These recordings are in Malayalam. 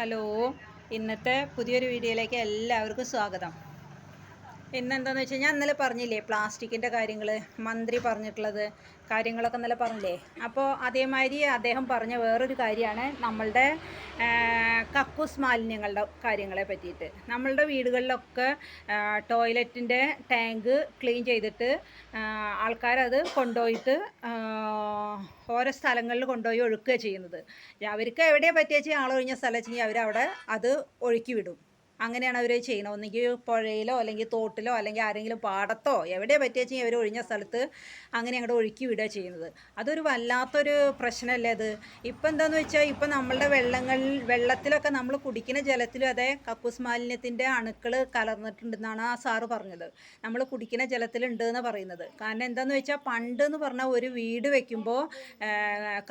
ഹലോ, ഇന്നത്തെ പുതിയൊരു വീഡിയോയിലേക്ക് എല്ലാവർക്കും സ്വാഗതം. ഇന്നെന്താണെന്ന് വെച്ച് കഴിഞ്ഞാൽ ഇന്നലെ പറഞ്ഞില്ലേ പ്ലാസ്റ്റിക്കിൻ്റെ കാര്യങ്ങൾ, മന്ത്രി പറഞ്ഞിട്ടുള്ളത് കാര്യങ്ങളൊക്കെ ഇന്നലെ പറഞ്ഞില്ലേ. അപ്പോൾ അതേമാതിരി അദ്ദേഹം പറഞ്ഞ വേറൊരു കാര്യമാണ് നമ്മളുടെ കക്കൂസ് മാലിന്യങ്ങളുടെ കാര്യങ്ങളെ പറ്റിയിട്ട്. നമ്മളുടെ വീടുകളിലൊക്കെ ടോയ്ലറ്റിൻ്റെ ടാങ്ക് ക്ലീൻ ചെയ്തിട്ട് ആൾക്കാരത് കൊണ്ടുപോയിട്ട് ഓരോ സ്ഥലങ്ങളിൽ കൊണ്ടുപോയി ഒഴുക്കുക ചെയ്യുന്നത്. അവർക്ക് എവിടെയാണ് പറ്റിയ ആളൊഴിഞ്ഞ സ്ഥലം വെച്ചെങ്കിൽ അവരവിടെ അത് ഒഴുക്കി വിടും. അങ്ങനെയാണ് അവർ ചെയ്യണം. ഒന്നുകിൽ പുഴയിലോ അല്ലെങ്കിൽ തോട്ടിലോ അല്ലെങ്കിൽ ആരെങ്കിലും പാടത്തോ എവിടെ പറ്റിയാൽ അവർ ഒഴിഞ്ഞ സ്ഥലത്ത് അങ്ങനെ അങ്ങോട്ട് ഒഴുക്കി വിടുക ചെയ്യുന്നത്. അതൊരു വല്ലാത്തൊരു പ്രശ്നമല്ലേ അത്. ഇപ്പം എന്താണെന്ന് വെച്ചാൽ ഇപ്പം നമ്മളുടെ വെള്ളത്തിലൊക്കെ നമ്മൾ കുടിക്കുന്ന ജലത്തിലും അതേ കക്കൂസ് മാലിന്യത്തിൻ്റെ അണുക്കൾ കലർന്നിട്ടുണ്ടെന്നാണ് ആ സാറ് പറഞ്ഞത്. നമ്മൾ കുടിക്കുന്ന ജലത്തിലുണ്ട് എന്ന് പറയുന്നത്. കാരണം എന്താണെന്ന് വെച്ചാൽ പണ്ട് എന്ന് പറഞ്ഞാൽ ഒരു വീട് വെക്കുമ്പോൾ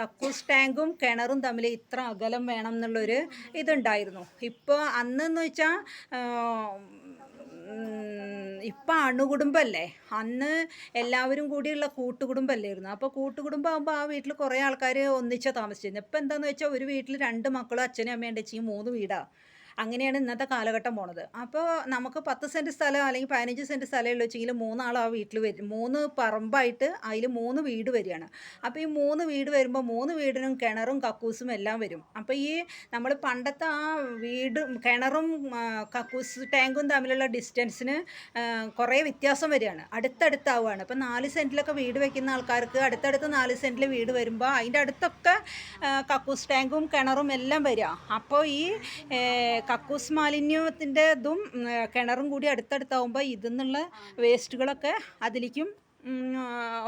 കക്കൂസ് ടാങ്കും കിണറും തമ്മിൽ ഇത്ര അകലം വേണം എന്നുള്ളൊരു ഇതുണ്ടായിരുന്നു. ഇപ്പോൾ അന്നെന്ന് വെച്ചാൽ ഇപ്പം അണുകുടുംബമല്ലേ, അന്ന് എല്ലാവരും കൂടിയുള്ള കൂട്ടുകുടുംബമല്ലായിരുന്നു. അപ്പോൾ കൂട്ടുകുടുംബം ആകുമ്പോൾ ആ വീട്ടിൽ കുറേ ആൾക്കാർ ഒന്നിച്ചാണ് താമസിച്ചിരുന്നത്. ഇപ്പം എന്താണെന്ന് വെച്ചാൽ ഒരു വീട്ടിൽ 2 മക്കളും അച്ഛനും അമ്മയും ഉണ്ടെങ്കിൽ 3 വീടാണ്. അങ്ങനെയാണ് ഇന്നത്തെ കാലഘട്ടം പോണത്. അപ്പോൾ നമുക്ക് 10 സെൻറ്റ് സ്ഥലം അല്ലെങ്കിൽ 15 സെൻറ്റ് സ്ഥലമുള്ള വെച്ചെങ്കിൽ 3 ആൾ ആ വീട്ടിൽ വരും. 3 പറമ്പായിട്ട് അതിൽ 3 വീട് വരികയാണ്. അപ്പോൾ ഈ 3 വീട് വരുമ്പോൾ 3 വീടിനും കിണറും കക്കൂസും എല്ലാം വരും. അപ്പോൾ ഈ നമ്മൾ പണ്ടത്തെ ആ കിണറും കക്കൂസ് ടാങ്കും തമ്മിലുള്ള ഡിസ്റ്റൻസിന് കുറേ വ്യത്യാസം വരികയാണ്, അടുത്തടുത്താവുകയാണ്. ഇപ്പം 4 സെൻറ്റിലൊക്കെ വീട് വയ്ക്കുന്ന ആൾക്കാർക്ക് അടുത്തടുത്ത് 4 സെൻറ്റിൽ വീട് വരുമ്പോൾ അതിൻ്റെ അടുത്തൊക്കെ കക്കൂസ് ടാങ്കും കിണറും എല്ലാം വരിക. അപ്പോൾ ഈ കക്കൂസ് മാലിന്യത്തിൻ്റെ ഇതും കിണറും കൂടി അടുത്തടുത്താവുമ്പോൾ ഇതിൽ നിന്നുള്ള വേസ്റ്റുകളൊക്കെ അതിലേക്കും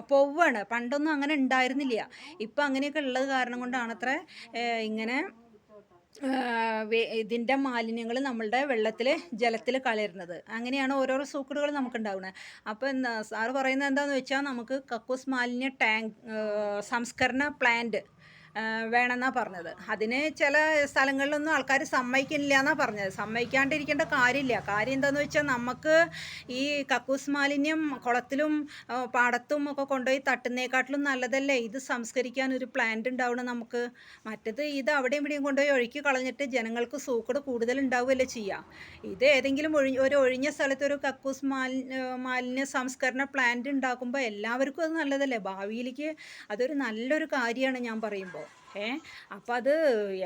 പോവുകയാണ്. പണ്ടൊന്നും അങ്ങനെ ഉണ്ടായിരുന്നില്ല. ഇപ്പം അങ്ങനെയൊക്കെ ഉള്ളത് കാരണം കൊണ്ടാണത്ര ഇങ്ങനെ ഇതിൻ്റെ മാലിന്യങ്ങൾ നമ്മളുടെ ജലത്തിൽ കലരുന്നത്. അങ്ങനെയാണ് ഓരോരോ സൂക്കടുകൾ നമുക്കുണ്ടാവുന്നത്. അപ്പോൾ സാറ് പറയുന്നത് എന്താണെന്ന് വെച്ചാൽ നമുക്ക് കക്കൂസ് മാലിന്യ സംസ്കരണ പ്ലാന്റ് വേണമെന്നാണ് പറഞ്ഞത്. അതിന് ചില സ്ഥലങ്ങളിലൊന്നും ആൾക്കാർ സമ്മതിക്കില്ല എന്നാണ് പറഞ്ഞത്. സമ്മതിക്കാണ്ടിരിക്കേണ്ട കാര്യമില്ല. കാര്യം എന്താണെന്ന് വെച്ചാൽ നമുക്ക് ഈ കക്കൂസ് മാലിന്യം കുളത്തിലും പാടത്തും ഒക്കെ കൊണ്ടുപോയി തട്ടുന്നേക്കാട്ടിലും നല്ലതല്ലേ ഇത് സംസ്കരിക്കാൻ ഒരു പ്ലാന്റ് ഉണ്ടാവണം നമുക്ക്. മറ്റത് ഇത് അവിടെയും ഇവിടെയും കൊണ്ടുപോയി ഒഴുക്കി കളഞ്ഞിട്ട് ജനങ്ങൾക്ക് സൂക്കട് കൂടുതൽ ഉണ്ടാവുകയല്ലേ ചെയ്യുക. ഇത് ഏതെങ്കിലും ഒരു ഒഴിഞ്ഞ സ്ഥലത്ത് ഒരു കക്കൂസ് മാലിന്യ സംസ്കരണ പ്ലാന്റ് ഉണ്ടാക്കുമ്പോൾ എല്ലാവർക്കും അത് നല്ലതല്ലേ. ഭാവിയിലേക്ക് അതൊരു നല്ലൊരു കാര്യമാണ് ഞാൻ പറയുമ്പോൾ. അപ്പോൾ അത്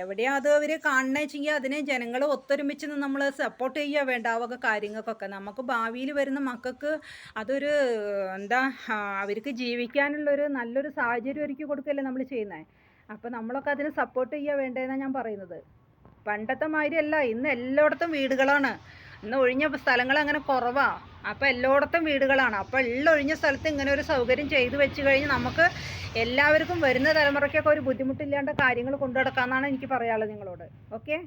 എവിടെയാണ് അത് അവർ കാണണേ വെച്ചെങ്കിൽ അതിനെ ജനങ്ങൾ ഒത്തൊരുമിച്ച് നമ്മൾ സപ്പോർട്ട് ചെയ്യുക വേണ്ട ആ വക കാര്യങ്ങൾക്കൊക്കെ. നമുക്ക് ഭാവിയിൽ വരുന്ന മക്കൾക്ക് അതൊരു എന്താ അവർക്ക് ജീവിക്കാനുള്ളൊരു നല്ലൊരു സാഹചര്യം ഒരുക്കി കൊടുക്കുകയല്ലേ നമ്മൾ ചെയ്യുന്നത്. അപ്പോൾ നമ്മളൊക്കെ അതിന് സപ്പോർട്ട് ചെയ്യുക വേണ്ടതെന്നാണ് ഞാൻ പറയുന്നത്. പണ്ടത്തെ മാതിരിയല്ല, ഇന്ന് എല്ലായിടത്തും വീടുകളാണ്. ഇന്ന് ഒഴിഞ്ഞ സ്ഥലങ്ങൾ അങ്ങനെ കുറവാണ്. അപ്പോൾ എല്ലായിടത്തും വീടുകളാണ്. അപ്പോൾ ഒഴിഞ്ഞ സ്ഥലത്ത് ഇങ്ങനെ ഒരു സൗകര്യം ചെയ്തു വെച്ച് കഴിഞ്ഞ് നമുക്ക് എല്ലാവർക്കും വരുന്ന തലമുറയ്ക്കൊക്കെ ഒരു ബുദ്ധിമുട്ടില്ലാണ്ട് കാര്യങ്ങൾ കൊണ്ടു നടക്കാമെന്നാണ് എനിക്ക് പറയാനുള്ളത് നിങ്ങളോട്. ഓക്കെ.